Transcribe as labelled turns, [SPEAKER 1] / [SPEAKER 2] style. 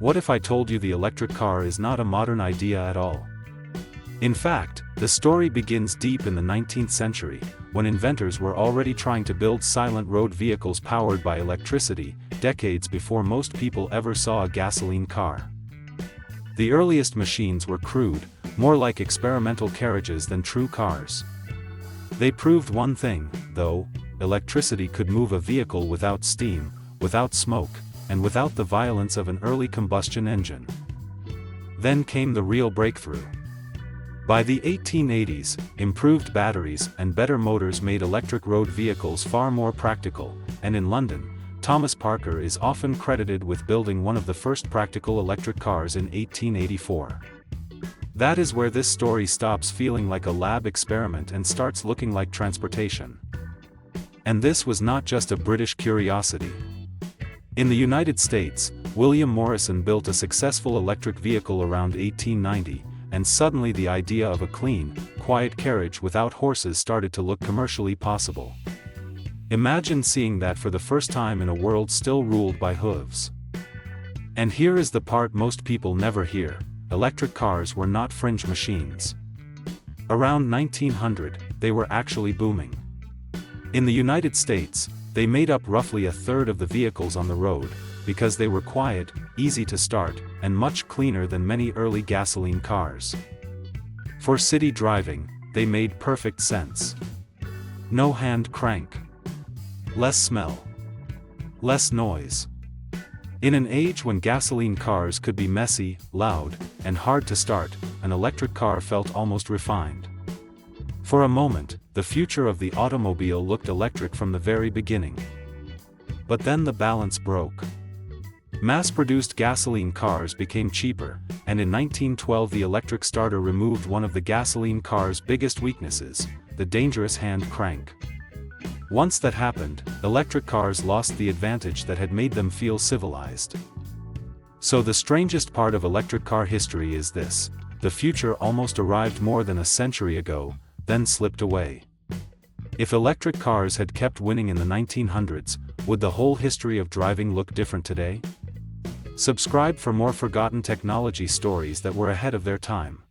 [SPEAKER 1] What if I told you the electric car is not a modern idea at all? In fact, the story begins deep in the 19th century, when inventors were already trying to build silent road vehicles powered by electricity, decades before most people ever saw a gasoline car. The earliest machines were crude, more like experimental carriages than true cars. They proved one thing, though: electricity could move a vehicle without steam, without smoke, and without the violence of an early combustion engine. Then came the real breakthrough. By the 1880s, improved batteries and better motors made electric road vehicles far more practical, and in London, Thomas Parker is often credited with building one of the first practical electric cars in 1884. That is where this story stops feeling like a lab experiment and starts looking like transportation. And this was not just a British curiosity. In the United States, William Morrison built a successful electric vehicle around 1890, and suddenly the idea of a clean, quiet carriage without horses started to look commercially possible. Imagine seeing that for the first time in a world still ruled by hooves. And here is the part most people never hear: electric cars were not fringe machines. Around 1900, they were actually booming. In the United States, they made up roughly a third of the vehicles on the road, because they were quiet, easy to start, and much cleaner than many early gasoline cars. For city driving, they made perfect sense. No hand crank. Less smell. Less noise. In an age when gasoline cars could be messy, loud, and hard to start, an electric car felt almost refined. For a moment, the future of the automobile looked electric from the very beginning. But then the balance broke. Mass-produced gasoline cars became cheaper, and in 1912 the electric starter removed one of the gasoline car's biggest weaknesses: the dangerous hand crank. Once that happened, electric cars lost the advantage that had made them feel civilized. So the strangest part of electric car history is this: the future almost arrived more than a century ago, then slipped away. If electric cars had kept winning in the 1900s, would the whole history of driving look different today? Subscribe for more forgotten technology stories that were ahead of their time.